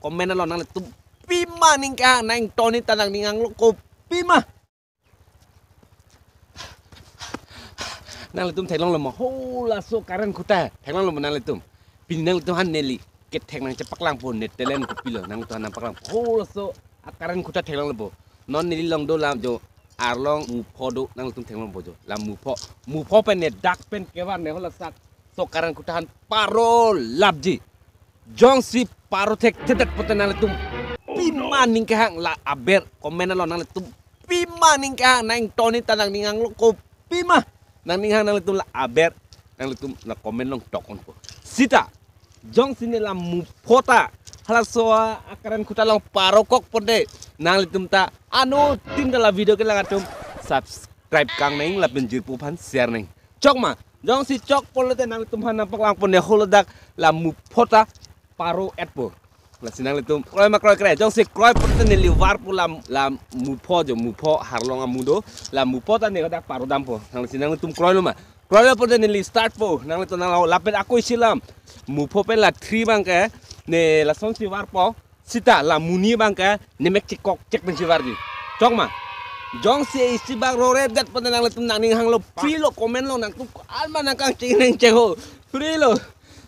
komen lo nang tu pima ningka nang Tony tanang ningang lo ko pima nang tum thelong lo mo hola so karan kuta thelong lo nang tum pinang tum han neli ket thek nang cepak lang po net telen ko pilo nang tu nang paklang hola so akaran kuta thelong lo bo non neli long do lam jo arlong mu phodo nang tum thelong bo jo lam mu pho pen net dak pen kewan ne hola sak so karan kuta han paro labji jong si paro thek tetet poten nang tum pima ningka la aber komen lo nang tum pima ningka nang Tony tanang ningang lo ko pima nang ninghang nang litum la aber nang litum la komen long tokon po sita jong sini la mupota hala soa akaran kuta long parokok pode nang litum ta anu tim dalam video ke lang atum subscribe kang neng la benjir pupan share neng cok ma jong si cok polote nang litum han nampak lang pode holodak la mupota paro et po la sinang litum kroy ma kroy kre jong si kroy polote ne liwar pu la mupo jo mupo harlong amudo la mupota ne kodak paro dampo nang sinang litum kroy lo ma kroy lo polote ne li start po nang litum nang lapet aku isilam mupo pe la 3 bangke ne la son si war po sita la muni bangke ne mek cikok cek ben si war di cok ma jong si isi bang rore dat polote nang litum nang ninghang lo pilo komen lo nang tu alma nang kang cing neng ceko free lo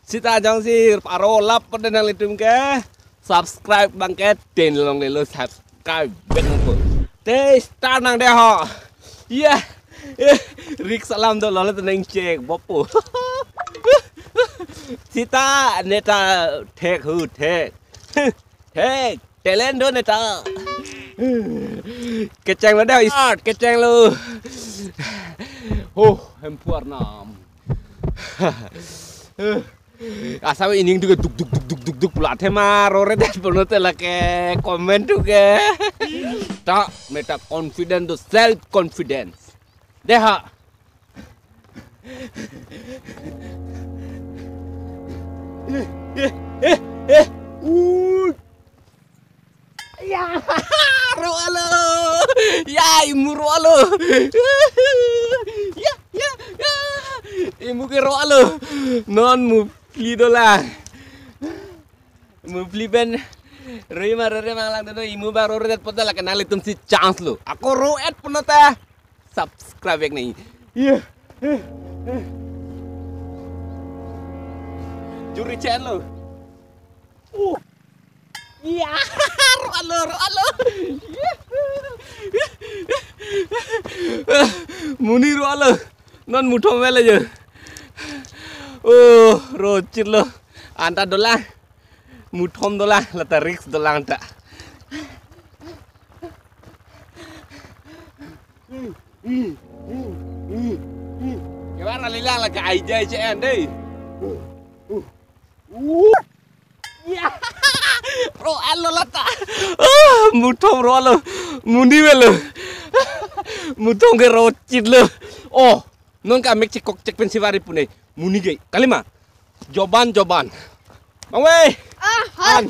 sita jong si paro lap polote nang litum ke subscribe bangke ten long le lo subscribe bet ko te start nang de ho yeah rik salam do lo le neng cek bopo sita neta tek hu tek talent do neta keceng lo deh start keceng lo hempuar nam asal ini juga duk pula tema rore das penuh telah ke komen tuh ke tak meta confident to self confidence deh ya roalo ya imu roalo ya imu ke roalo non mu Lidola mu flipen rima lang do imu baru red pada la kenal itum si chance lo aku roet penota subscribe ek nahi iya juri channel iya roalo muni roalo non muto mele je rocit lo anta dola muthom dola lata riks dola anta gimana lila lagi aja deh ya ro alo lata muthom ro alo mundi melo muthom ke rocit lo non ka mek cikok cek pensiwari pune muni gay kalima joban bang weh an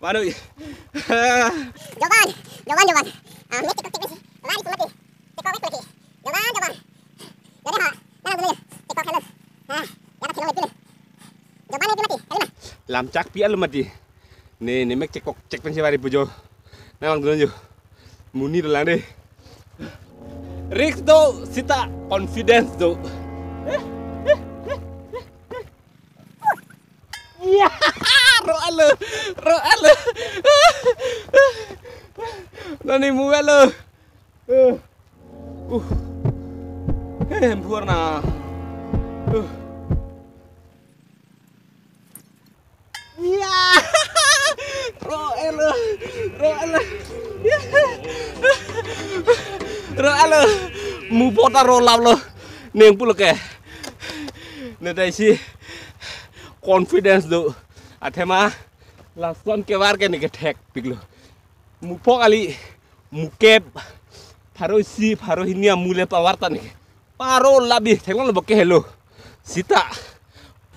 manu joban mek cikok cek lari kumati cikok mek lagi joban jadi ha nang dulu cikok hello ya ka kilo pilih joban itu mati kalima lam cak pi alu mati ne mek cikok cek pensiwari pujo nang dulu muni dolang deh Rick do sita confidence do ya roalo nani muelo empurna ya roalo mu pota rolap lo neng pulo ke nedai si confidence do athema lason ke war ke ni ke thek piklo mu pok ali mukep pharo hinia mule pawarta ni paro labi theklo lo boke hello sita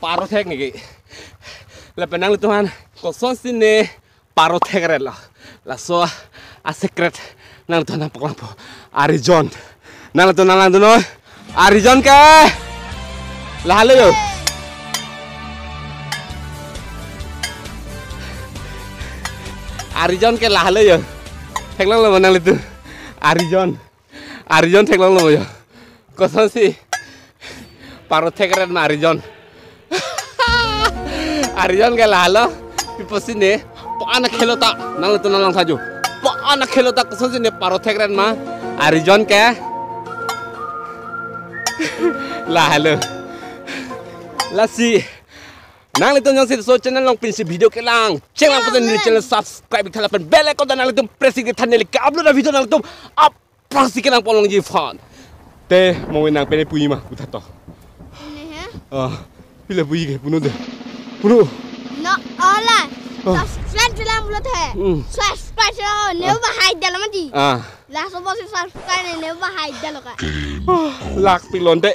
paro thek ni ke la penang tuhan koson sine paro thek re la so a secret nang tuhan paklang po Arijon nang tuhan Arijon ke lah halo yo Arijon ke lah le ya. Theklang lo manang itu. Arijon theklang lo ya. Kosan sih. Paro thekran ma Arijon. Arijon ke lah lo. Piposi ne. Paana khelo ta nang tu nang saju. Paana khelo ta kosan sih ne paro thekran ma Arijon ke. Lah lo. Lasi. Nang itu yang sih so channel long prinsip video ke lang. Channel pada ni channel subscribe kita lapan bell icon dan nang itu press ke channel ke upload video nang itu apa sih ke nang polong je fan. Te mau nang pene pui mah udah toh. Ini Pilih pui ke puno deh. Puno. No, olah. Subscribe channel mulut hai. Subscribe channel never hide dalam mati. Lah semua subscribe never hide dalam kan. Lak pilon deh.